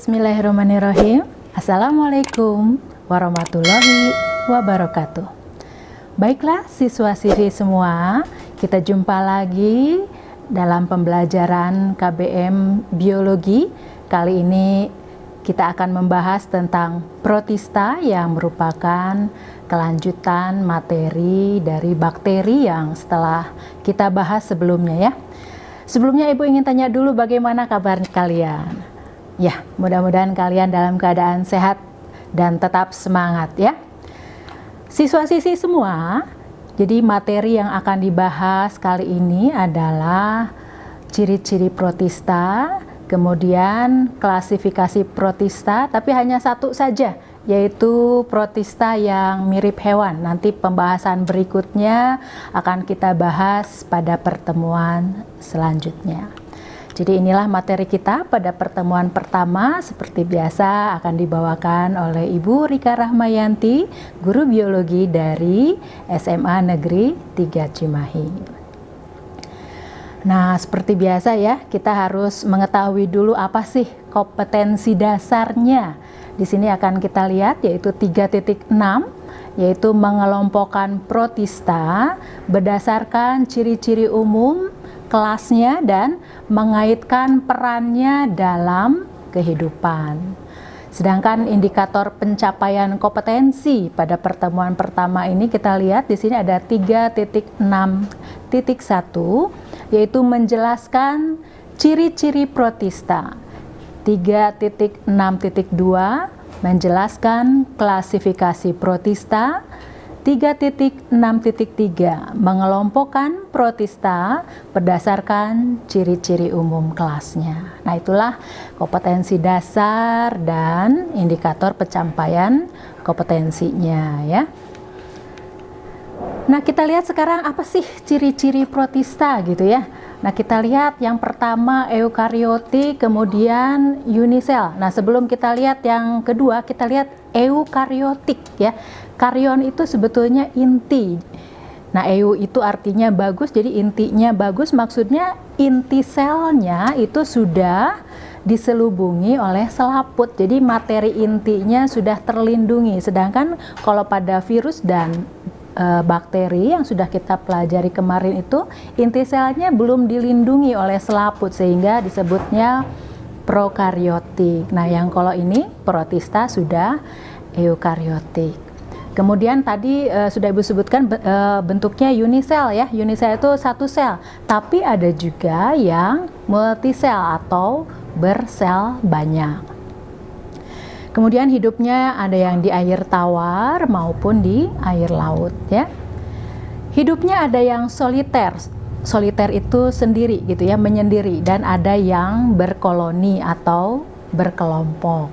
Bismillahirrahmanirrahim. Assalamualaikum warahmatullahi wabarakatuh. Baiklah siswa-siswi semua, kita jumpa lagi dalam pembelajaran KBM Biologi. Kali ini kita akan membahas tentang protista yang merupakan kelanjutan materi dari bakteri yang setelah kita bahas sebelumnya ya. Sebelumnya Ibu ingin tanya dulu bagaimana kabar kalian? Ya, mudah-mudahan kalian dalam keadaan sehat dan tetap semangat ya. Siswa-siswi semua, jadi materi yang akan dibahas kali ini adalah ciri-ciri protista, kemudian klasifikasi protista, tapi hanya satu saja, yaitu protista yang mirip hewan. Nanti pembahasan berikutnya akan kita bahas pada pertemuan selanjutnya. Jadi inilah materi kita pada pertemuan pertama. Seperti biasa akan dibawakan oleh Ibu Rika Rahmayanti, guru biologi dari SMA Negeri 3 Cimahi. Nah, seperti biasa ya, kita harus mengetahui dulu apa sih kompetensi dasarnya. Di sini akan kita lihat yaitu 3.6, yaitu mengelompokkan protista berdasarkan ciri-ciri umum, kelasnya, dan mengaitkan perannya dalam kehidupan. Sedangkan indikator pencapaian kompetensi pada pertemuan pertama ini kita lihat di sini ada 3.6.1, yaitu menjelaskan ciri-ciri protista. 3.6.2 menjelaskan klasifikasi protista. 3.6.3 mengelompokkan protista berdasarkan ciri-ciri umum kelasnya. Nah, itulah kompetensi dasar dan indikator pencapaian kompetensinya ya. Nah, kita lihat sekarang apa sih ciri-ciri protista gitu ya. Nah, kita lihat yang pertama eukariotik, kemudian unisel. Nah, sebelum kita lihat yang kedua, kita lihat eukariotik ya. Karyon itu sebetulnya inti. Nah, eu itu artinya bagus, jadi intinya bagus, maksudnya inti selnya itu sudah diselubungi oleh selaput. Jadi materi intinya sudah terlindungi. Sedangkan kalau pada virus dan bakteri yang sudah kita pelajari kemarin itu inti selnya belum dilindungi oleh selaput sehingga disebutnya prokaryotik. Nah, yang kalau ini protista sudah eukariotik. Kemudian tadi sudah Ibu sebutkan bentuknya unisel ya. Unisel itu satu sel, tapi ada juga yang multisel atau bersel banyak. Kemudian hidupnya ada yang di air tawar maupun di air laut ya. Hidupnya ada yang soliter. Soliter itu sendiri gitu ya, menyendiri, dan ada yang berkoloni atau berkelompok.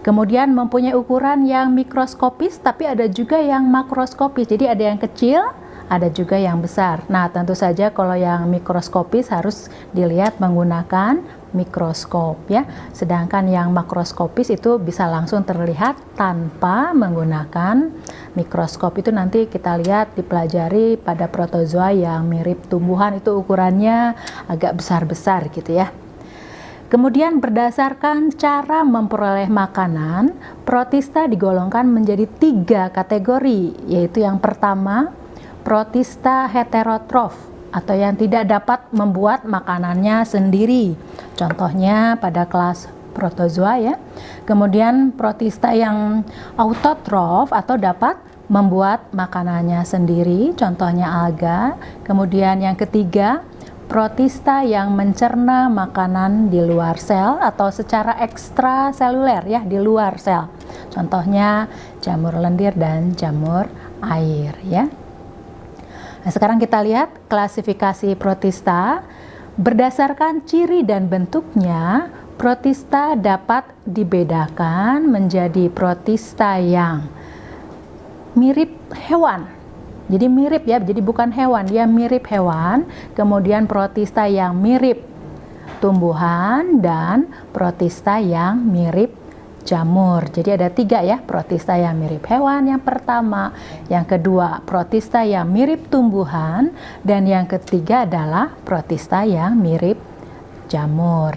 Kemudian mempunyai ukuran yang mikroskopis, tapi ada juga yang makroskopis. Jadi ada yang kecil, ada juga yang besar. Nah, tentu saja kalau yang mikroskopis harus dilihat menggunakan mikroskop ya. Sedangkan yang makroskopis itu bisa langsung terlihat tanpa menggunakan mikroskop. Itu nanti kita lihat dipelajari pada protozoa yang mirip tumbuhan, itu ukurannya agak besar-besar gitu ya. Kemudian berdasarkan cara memperoleh makanan, protista digolongkan menjadi 3 kategori, yaitu yang pertama, protista heterotrof atau yang tidak dapat membuat makanannya sendiri. Contohnya pada kelas protozoa ya. Kemudian protista yang autotrof atau dapat membuat makanannya sendiri, contohnya alga. Kemudian yang ketiga, protista yang mencerna makanan di luar sel atau secara ekstraseluler ya, di luar sel. Contohnya jamur lendir dan jamur air ya. Nah, sekarang kita lihat klasifikasi protista. Berdasarkan ciri dan bentuknya, protista dapat dibedakan menjadi protista yang mirip hewan. Jadi mirip ya, jadi bukan hewan, dia mirip hewan. Kemudian protista yang mirip tumbuhan dan protista yang mirip jamur. Jadi ada 3 ya, protista yang mirip hewan yang pertama, yang kedua protista yang mirip tumbuhan, dan yang ketiga adalah protista yang mirip jamur.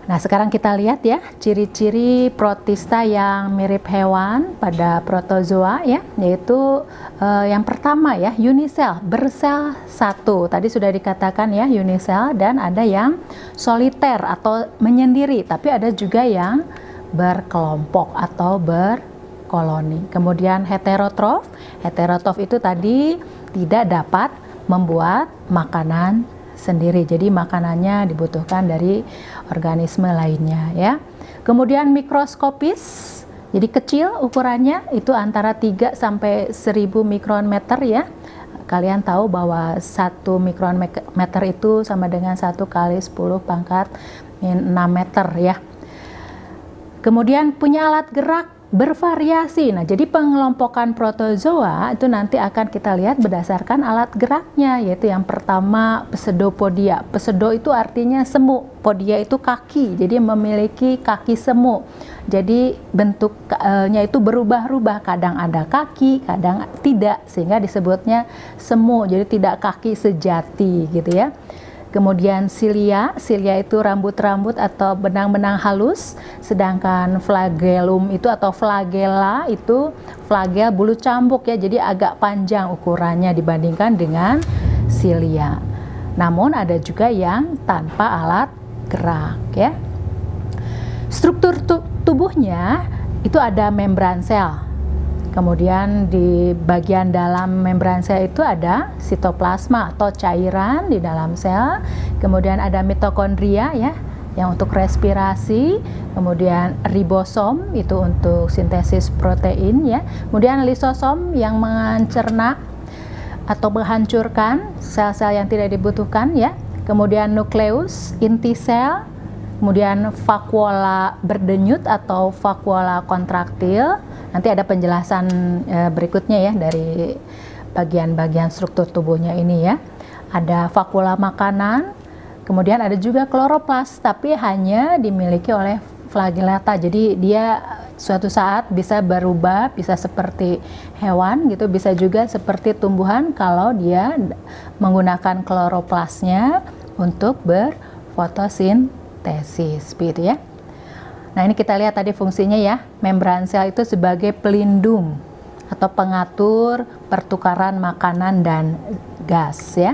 Nah, sekarang kita lihat ya ciri-ciri protista yang mirip hewan pada protozoa ya, yaitu yang pertama ya, unisel, bersel satu. Tadi sudah dikatakan ya unisel, dan ada yang soliter atau menyendiri, tapi ada juga yang berkelompok atau berkoloni. Kemudian heterotrof. Heterotrof itu tadi tidak dapat membuat makanan sendiri, jadi makanannya dibutuhkan dari organisme lainnya ya. Kemudian mikroskopis, jadi kecil ukurannya, itu antara 3 sampai 1000 mikrometer ya. Kalian tahu bahwa 1 mikrometer itu sama dengan 1 kali 10 pangkat 6 meter ya. Kemudian punya alat gerak bervariasi. Nah, jadi pengelompokan protozoa itu nanti akan kita lihat berdasarkan alat geraknya, yaitu yang pertama pseudopodia. Pseudo itu artinya semu, podia itu kaki, jadi memiliki kaki semu. Jadi bentuknya itu berubah-ubah, kadang ada kaki, kadang tidak, sehingga disebutnya semu, jadi tidak kaki sejati gitu ya. Kemudian silia itu rambut-rambut atau benang-benang halus, sedangkan flagellum itu atau flagella itu flagel bulu cambuk ya, jadi agak panjang ukurannya dibandingkan dengan silia. Namun ada juga yang tanpa alat gerak ya. Struktur tubuhnya itu ada membran sel. Kemudian di bagian dalam membran sel itu ada sitoplasma atau cairan di dalam sel. Kemudian ada mitokondria ya, yang untuk respirasi. Kemudian ribosom itu untuk sintesis protein ya. Kemudian lisosom yang mencerna atau menghancurkan sel-sel yang tidak dibutuhkan ya. Kemudian nukleus, inti sel. Kemudian vakuola berdenyut atau vakuola kontraktil. Nanti ada penjelasan berikutnya ya dari bagian-bagian struktur tubuhnya ini ya. Ada vakuola makanan, kemudian ada juga kloroplas, tapi hanya dimiliki oleh flagellata. Jadi dia suatu saat bisa berubah, bisa seperti hewan gitu, bisa juga seperti tumbuhan kalau dia menggunakan kloroplasnya untuk berfotosintesis, begitu ya. Nah, ini kita lihat tadi fungsinya ya. Membran sel itu sebagai pelindung atau pengatur pertukaran makanan dan gas ya.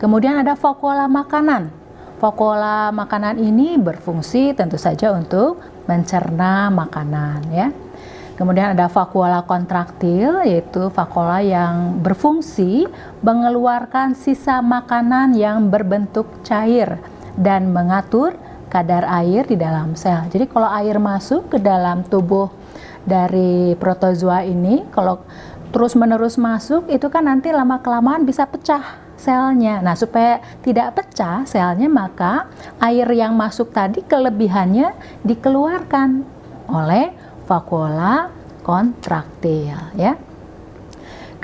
Kemudian ada vakuola makanan. Vakuola makanan ini berfungsi tentu saja untuk mencerna makanan ya. Kemudian ada vakuola kontraktil, yaitu vakuola yang berfungsi mengeluarkan sisa makanan yang berbentuk cair dan mengatur kadar air di dalam sel. Jadi kalau air masuk ke dalam tubuh dari protozoa ini, kalau terus-menerus masuk, itu kan nanti lama-kelamaan bisa pecah selnya. Nah, supaya tidak pecah selnya, maka air yang masuk tadi kelebihannya dikeluarkan oleh vakuola kontraktil ya.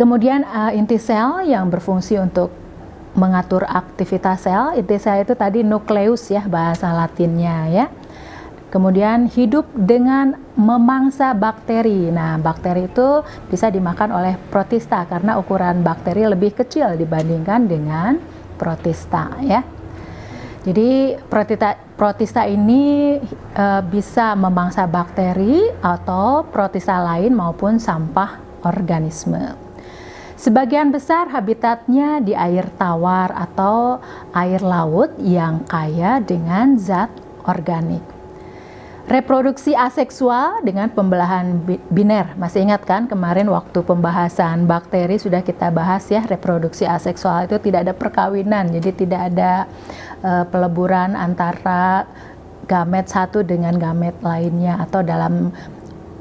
Kemudian inti sel yang berfungsi untuk mengatur aktivitas sel. Inti sel itu tadi nukleus ya bahasa Latinnya ya. Kemudian hidup dengan memangsa bakteri. Nah, bakteri itu bisa dimakan oleh protista karena ukuran bakteri lebih kecil dibandingkan dengan protista ya. Jadi protista ini bisa memangsa bakteri atau protista lain maupun sampah organisme. Sebagian besar habitatnya di air tawar atau air laut yang kaya dengan zat organik. Reproduksi aseksual dengan pembelahan biner. Masih ingat kan kemarin waktu pembahasan bakteri sudah kita bahas ya, reproduksi aseksual itu tidak ada perkawinan, jadi tidak ada peleburan antara gamet satu dengan gamet lainnya, atau dalam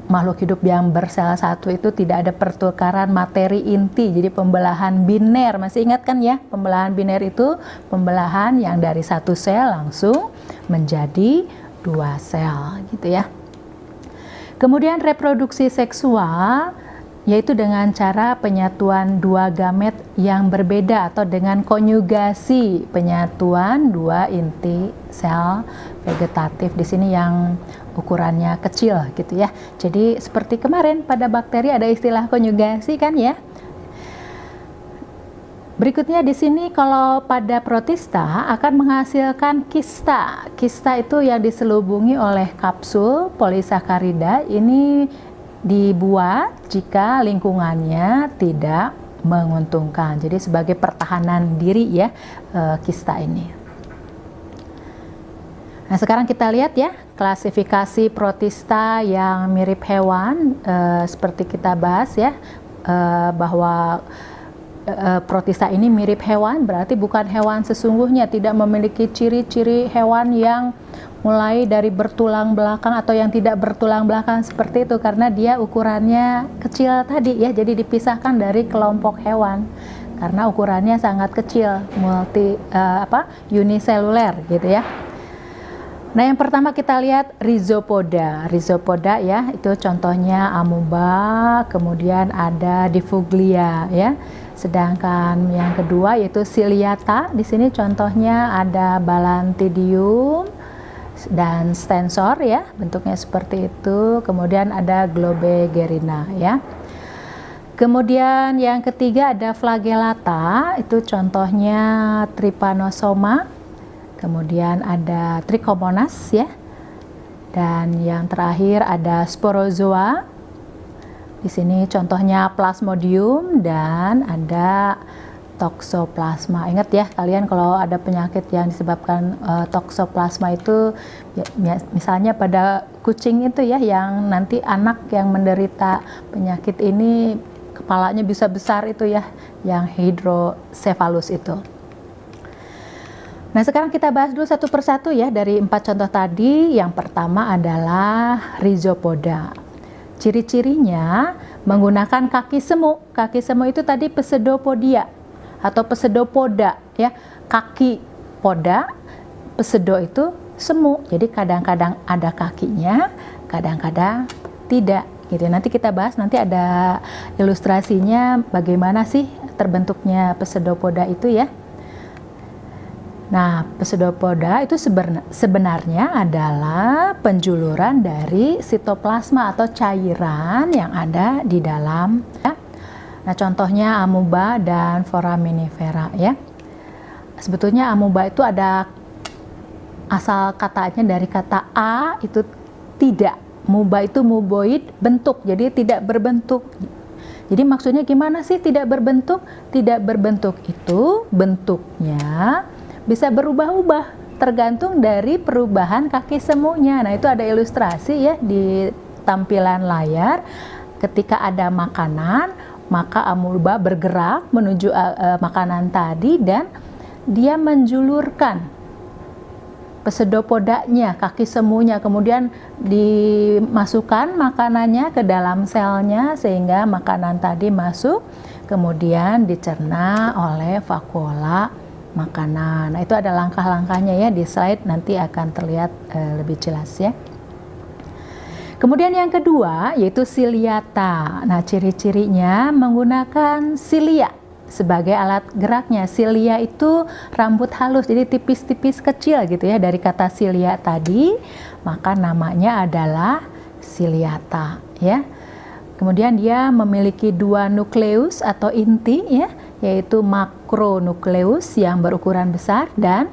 makhluk hidup yang bersel satu itu tidak ada pertukaran materi inti, jadi pembelahan biner. Masih ingat kan ya, pembelahan biner itu pembelahan yang dari satu sel langsung menjadi 2 sel gitu ya. Kemudian reproduksi seksual yaitu dengan cara penyatuan 2 gamet yang berbeda atau dengan konjugasi penyatuan 2 inti sel vegetatif. Di sini yang ukurannya kecil gitu ya. Jadi seperti kemarin pada bakteri ada istilah konjugasi kan ya. Berikutnya di sini kalau pada protista akan menghasilkan kista. Kista itu yang diselubungi oleh kapsul polisakarida. Ini dibuat jika lingkungannya tidak menguntungkan. Jadi sebagai pertahanan diri ya kista ini. Nah, sekarang kita lihat ya klasifikasi protista yang mirip hewan seperti kita bahas ya bahwa protista ini mirip hewan, berarti bukan hewan sesungguhnya, tidak memiliki ciri-ciri hewan yang mulai dari bertulang belakang atau yang tidak bertulang belakang seperti itu, karena dia ukurannya kecil tadi ya, jadi dipisahkan dari kelompok hewan karena ukurannya sangat kecil, uniseluler gitu ya. Nah, yang pertama kita lihat rhizopoda. Rhizopoda ya, itu contohnya amoeba, kemudian ada Diffuglia ya. Sedangkan yang kedua yaitu Ciliata. Di sini contohnya ada Balantidium dan Stensor ya, bentuknya seperti itu. Kemudian ada Globigerina ya. Kemudian yang ketiga ada Flagellata, itu contohnya Trypanosoma. Kemudian ada Trichomonas ya. Dan yang terakhir ada Sporozoa. Di sini contohnya Plasmodium dan ada Toxoplasma. Ingat ya kalian kalau ada penyakit yang disebabkan Toxoplasma itu ya, misalnya pada kucing itu ya, yang nanti anak yang menderita penyakit ini kepalanya bisa besar itu ya, yang hydrocephalus itu. Nah, sekarang kita bahas dulu satu persatu ya dari 4 contoh tadi. Yang pertama adalah rhizopoda. Ciri-cirinya menggunakan kaki semu. Kaki semu itu tadi pseudopodia atau pseudopoda ya. Kaki poda, pseudo itu semu. Jadi kadang-kadang ada kakinya, kadang-kadang tidak. Gitu. Nanti kita bahas, nanti ada ilustrasinya bagaimana sih terbentuknya pseudopoda itu ya. Nah, pseudopoda itu sebenarnya adalah penjuluran dari sitoplasma atau cairan yang ada di dalam ya. Nah, contohnya amoeba dan foraminifera ya. Sebetulnya amoeba itu ada asal katanya dari kata a, itu tidak. Amoeba itu muboid, bentuk, jadi tidak berbentuk. Jadi maksudnya gimana sih tidak berbentuk? Tidak berbentuk itu bentuknya bisa berubah-ubah tergantung dari perubahan kaki semunya. Nah, itu ada ilustrasi ya di tampilan layar. Ketika ada makanan, maka amoeba bergerak menuju makanan tadi dan dia menjulurkan pseudopodanya, kaki semunya, kemudian dimasukkan makanannya ke dalam selnya sehingga makanan tadi masuk, kemudian dicerna oleh vakuola makanan. Nah, itu ada langkah-langkahnya ya di slide, nanti akan terlihat lebih jelas ya. Kemudian yang kedua yaitu ciliata. Nah, ciri-cirinya menggunakan cilia sebagai alat geraknya. Cilia itu rambut halus, jadi tipis-tipis kecil gitu ya, dari kata cilia tadi, maka namanya adalah ciliata ya. Kemudian dia memiliki 2 nukleus atau inti ya, yaitu makronukleus yang berukuran besar dan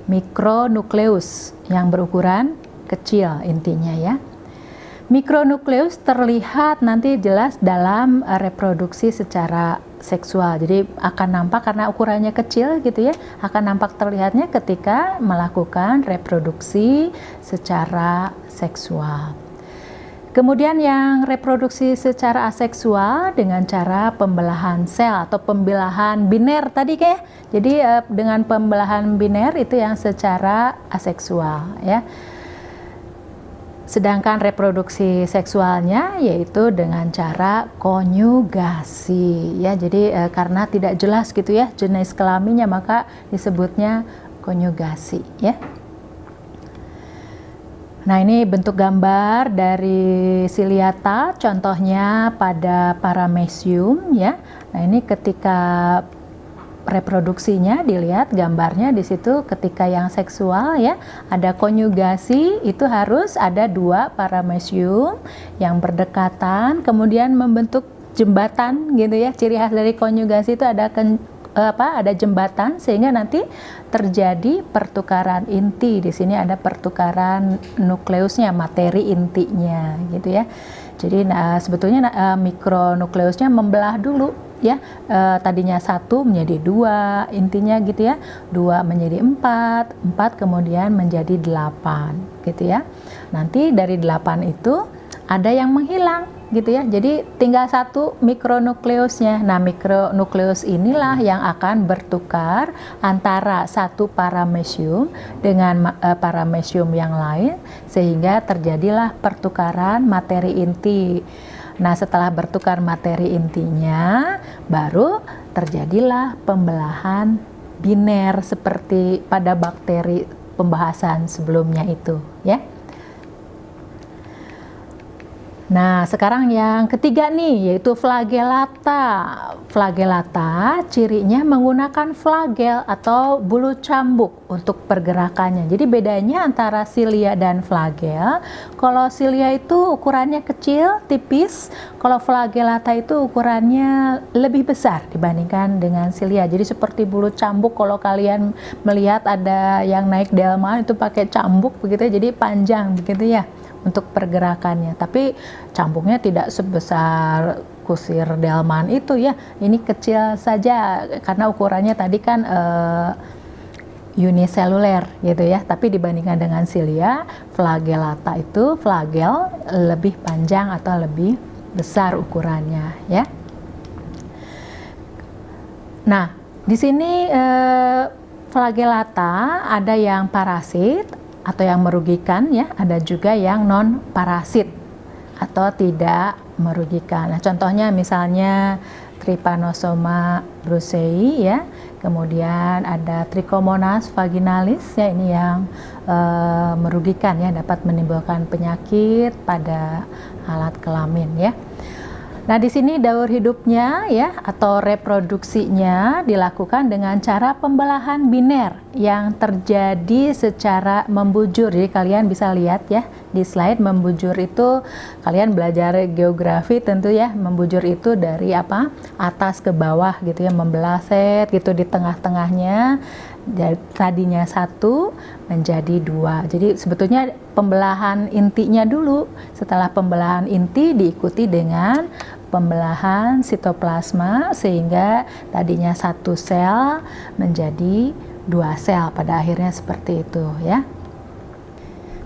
mikronukleus yang berukuran kecil intinya ya. Mikronukleus terlihat nanti jelas dalam reproduksi secara seksual. Jadi akan nampak karena ukurannya kecil gitu ya, akan nampak terlihatnya ketika melakukan reproduksi secara seksual. Kemudian yang reproduksi secara aseksual dengan cara pembelahan sel atau pembelahan biner tadi kayak. Jadi dengan pembelahan biner itu yang secara aseksual ya. Sedangkan reproduksi seksualnya yaitu dengan cara konjugasi ya. Jadi karena tidak jelas gitu ya jenis kelaminnya, maka disebutnya konjugasi ya. Nah, ini bentuk gambar dari ciliata, contohnya pada paramecium ya. Nah, ini ketika reproduksinya dilihat gambarnya di situ, ketika yang seksual ya, ada konjugasi, itu harus ada 2 paramecium yang berdekatan kemudian membentuk jembatan gitu ya. Ciri khas dari konjugasi itu ada ada jembatan sehingga nanti terjadi pertukaran inti. Di sini ada pertukaran nukleusnya, materi intinya gitu ya. Jadi sebetulnya mikronukleusnya membelah dulu ya, tadinya 1 menjadi 2 intinya gitu ya, 2 menjadi 4, 4 kemudian menjadi 8 gitu ya. Nanti dari 8 itu ada yang menghilang gitu ya, jadi tinggal 1 mikronukleusnya. Nah, mikronukleus inilah yang akan bertukar antara 1 paramecium dengan paramecium yang lain sehingga terjadilah pertukaran materi inti. Nah, setelah bertukar materi intinya baru terjadilah pembelahan biner seperti pada bakteri pembahasan sebelumnya itu ya. Nah, sekarang yang ketiga nih, yaitu flagellata. Flagellata cirinya menggunakan flagel atau bulu cambuk untuk pergerakannya. Jadi bedanya antara silia dan flagel, kalau silia itu ukurannya kecil, tipis, kalau flagellata itu ukurannya lebih besar dibandingkan dengan silia. Jadi seperti bulu cambuk, kalau kalian melihat ada yang naik delman itu pakai cambuk begitu, jadi panjang begitu ya untuk pergerakannya, tapi cambuknya tidak sebesar kusir delman itu ya, ini kecil saja karena ukurannya tadi kan uniseluler gitu ya, tapi dibandingkan dengan silia, flagellata itu flagel lebih panjang atau lebih besar ukurannya ya. Nah, di sini flagellata ada yang parasit atau yang merugikan ya, ada juga yang non parasit atau tidak merugikan. Nah, contohnya misalnya Trypanosoma brucei ya, kemudian ada Trichomonas vaginalis ya, ini yang merugikan ya, dapat menimbulkan penyakit pada alat kelamin ya. Nah, di sini daur hidupnya ya atau reproduksinya dilakukan dengan cara pembelahan biner yang terjadi secara membujur. Jadi kalian bisa lihat ya di slide, membujur itu kalian belajar geografi tentu ya, membujur itu dari apa? Atas ke bawah gitu ya, membelah set gitu, di tengah-tengahnya tadinya 1 menjadi 2. Jadi sebetulnya pembelahan intinya dulu, setelah pembelahan inti diikuti dengan pembelahan sitoplasma sehingga tadinya 1 sel menjadi 2 sel, pada akhirnya seperti itu ya.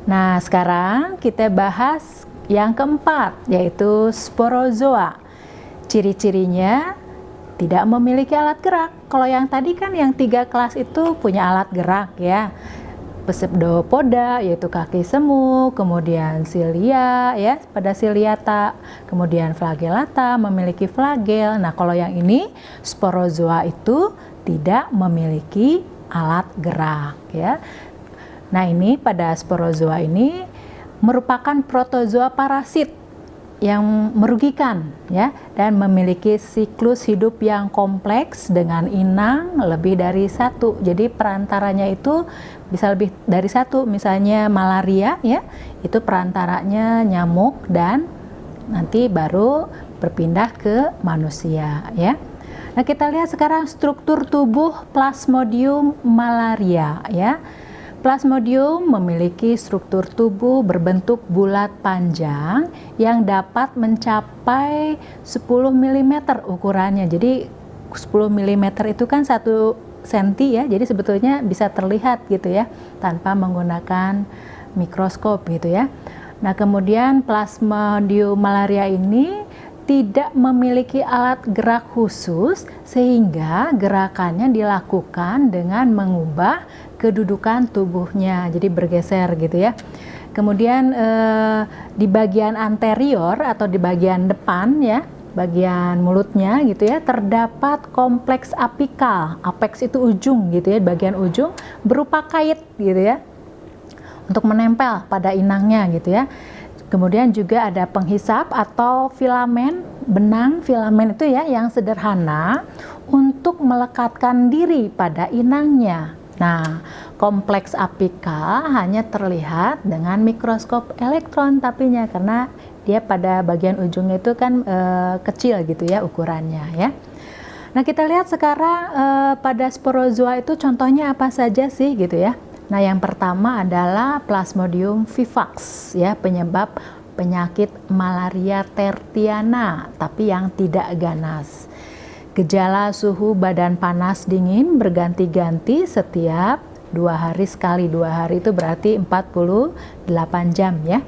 Nah, sekarang kita bahas yang keempat, yaitu sporozoa. Ciri-cirinya tidak memiliki alat gerak. Kalau yang tadi kan yang 3 kelas itu punya alat gerak ya. Pseudopoda yaitu kaki semu, kemudian silia ya pada ciliata, kemudian flagellata memiliki flagel. Nah, kalau yang ini sporozoa itu tidak memiliki alat gerak ya. Nah, ini pada sporozoa ini merupakan protozoa parasit yang merugikan ya, dan memiliki siklus hidup yang kompleks dengan inang lebih dari 1. Jadi perantaranya itu bisa lebih dari 1. Misalnya malaria ya, itu perantaranya nyamuk dan nanti baru berpindah ke manusia ya. Nah, kita lihat sekarang struktur tubuh Plasmodium malaria ya. Plasmodium memiliki struktur tubuh berbentuk bulat panjang yang dapat mencapai 10 mm ukurannya. Jadi 10 mm itu kan 1 cm ya, jadi sebetulnya bisa terlihat gitu ya tanpa menggunakan mikroskop gitu ya. Nah, kemudian Plasmodium malaria ini tidak memiliki alat gerak khusus sehingga gerakannya dilakukan dengan mengubah kedudukan tubuhnya, jadi bergeser gitu ya. Kemudian di bagian anterior atau di bagian depan ya, bagian mulutnya gitu ya, terdapat kompleks apikal. Apex itu ujung gitu ya, bagian ujung berupa kait gitu ya, untuk menempel pada inangnya gitu ya. Kemudian juga ada penghisap atau filamen, benang filamen itu ya yang sederhana untuk melekatkan diri pada inangnya. Nah, kompleks apikal hanya terlihat dengan mikroskop elektron tapinya, karena dia pada bagian ujungnya itu kan kecil gitu ya ukurannya ya. Nah, kita lihat sekarang pada sporozoa itu contohnya apa saja sih gitu ya. Nah, yang pertama adalah Plasmodium vivax ya, penyebab penyakit malaria tertiana tapi yang tidak ganas. Gejala suhu badan panas dingin berganti-ganti setiap 2 hari sekali. 2 hari itu berarti 48 jam ya.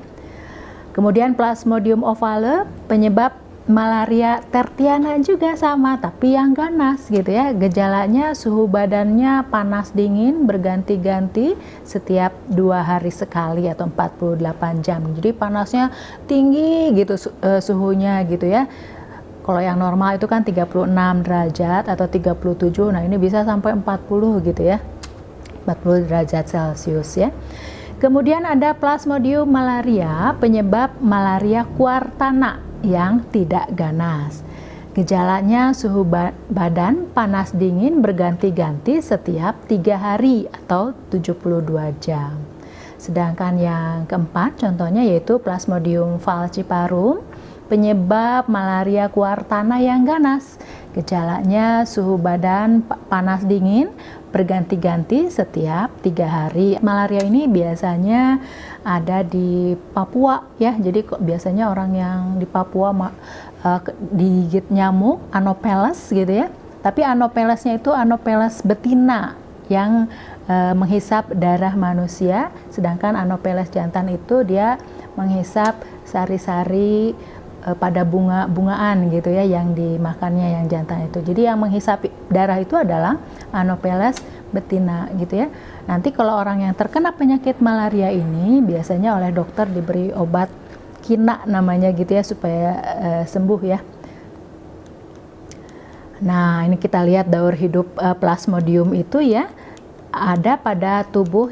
Kemudian Plasmodium ovale penyebab malaria tertiana juga sama tapi yang ganas gitu ya. Gejalanya suhu badannya panas dingin berganti-ganti setiap 2 hari sekali atau 48 jam. Jadi panasnya tinggi gitu suhunya gitu ya. Kalau yang normal itu kan 36 derajat atau 37. Nah, ini bisa sampai 40 gitu ya. 40 derajat Celcius ya. Kemudian ada Plasmodium malaria penyebab malaria kuartana yang tidak ganas. Gejalanya suhu badan panas dingin berganti-ganti setiap 3 hari atau 72 jam. Sedangkan yang keempat contohnya yaitu Plasmodium falciparum penyebab malaria kuartana yang ganas. Gejalanya suhu badan panas dingin berganti-ganti setiap 3 hari. Malaria ini biasanya ada di Papua ya. Jadi biasanya orang yang di Papua digigit nyamuk Anopheles gitu ya. Tapi Anophilesnya itu Anopheles betina yang menghisap darah manusia, sedangkan Anopheles jantan itu dia menghisap sari-sari pada bunga-bungaan gitu ya yang dimakannya yang jantan itu. Jadi yang menghisap darah itu adalah Anopheles betina gitu ya. Nanti kalau orang yang terkena penyakit malaria ini biasanya oleh dokter diberi obat kina namanya gitu ya supaya sembuh ya. Nah, ini kita lihat daur hidup Plasmodium itu ya. Ada pada tubuh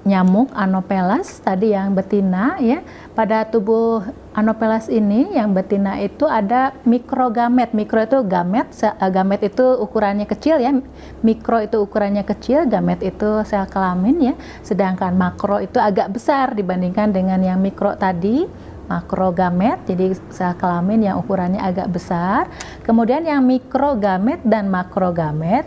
nyamuk Anopheles tadi yang betina ya. Pada tubuh Anopheles ini yang betina itu ada mikrogamet. Mikro itu gamet, gamet itu ukurannya kecil ya. Mikro itu ukurannya kecil, gamet itu sel kelamin ya. Sedangkan makro itu agak besar dibandingkan dengan yang mikro tadi. Makrogamet, jadi sel kelamin yang ukurannya agak besar. Kemudian yang mikrogamet dan makrogamet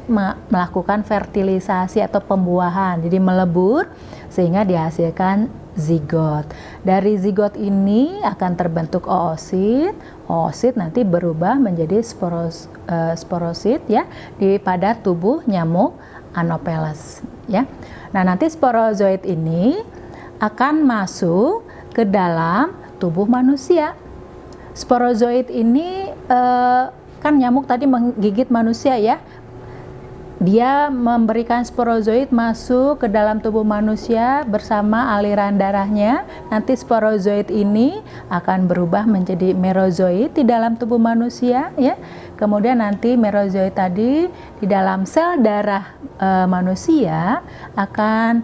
melakukan fertilisasi atau pembuahan, jadi melebur sehingga dihasilkan zigot. Dari zigot ini akan terbentuk oosit. Oosit nanti berubah menjadi sporosit ya pada tubuh nyamuk Anopheles ya. Nah, nanti sporozoid ini akan masuk ke dalam tubuh manusia. Sporozoid ini kan nyamuk tadi menggigit manusia ya. Dia memberikan sporozoid masuk ke dalam tubuh manusia bersama aliran darahnya. Nanti sporozoid ini akan berubah menjadi merozoid di dalam tubuh manusia ya. Kemudian nanti merozoid tadi di dalam sel darah manusia akan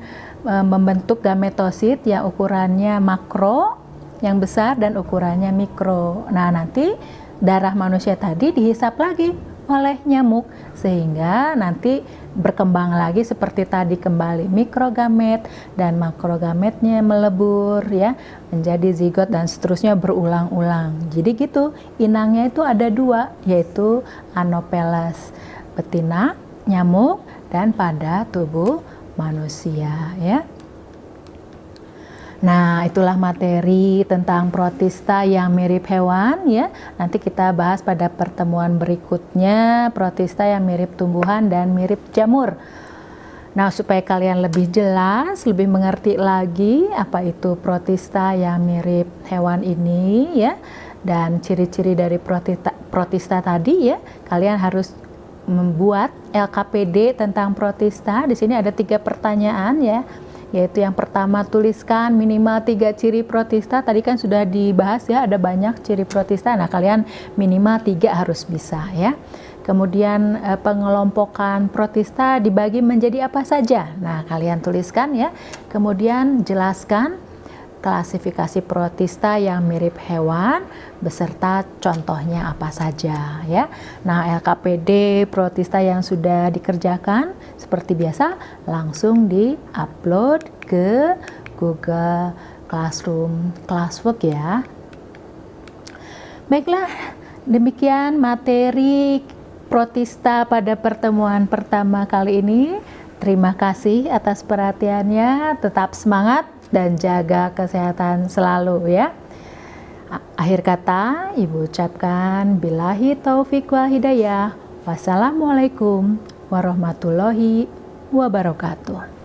membentuk gametosit yang ukurannya makro, yang besar dan ukurannya mikro. Nah, nanti darah manusia tadi dihisap lagi oleh nyamuk sehingga nanti berkembang lagi seperti tadi kembali mikrogamet dan makrogametnya melebur ya menjadi zigot dan seterusnya berulang-ulang. Jadi gitu, inangnya itu ada 2 yaitu Anopheles betina, nyamuk dan pada tubuh manusia ya. Nah, itulah materi tentang protista yang mirip hewan ya. Nanti kita bahas pada pertemuan berikutnya protista yang mirip tumbuhan dan mirip jamur. Nah, supaya kalian lebih jelas, lebih mengerti lagi apa itu protista yang mirip hewan ini ya. Dan ciri-ciri dari protista tadi ya, kalian harus membuat LKPD tentang protista. Di sini ada 3 pertanyaan ya. Yaitu yang pertama, tuliskan minimal 3 ciri protista. Tadi kan sudah dibahas ya, ada banyak ciri protista. Nah, kalian minimal 3 harus bisa ya. Kemudian pengelompokan protista dibagi menjadi apa saja. Nah, kalian tuliskan ya. Kemudian jelaskan klasifikasi protista yang mirip hewan beserta contohnya apa saja ya. Nah, LKPD protista yang sudah dikerjakan seperti biasa langsung di-upload ke Google Classroom Classwork ya. Baiklah, demikian materi Protista pada pertemuan pertama kali ini. Terima kasih atas perhatiannya, tetap semangat dan jaga kesehatan selalu ya. Akhir kata, Ibu ucapkan billahi taufiq wal hidayah. Wassalamualaikum warahmatullahi wabarakatuh.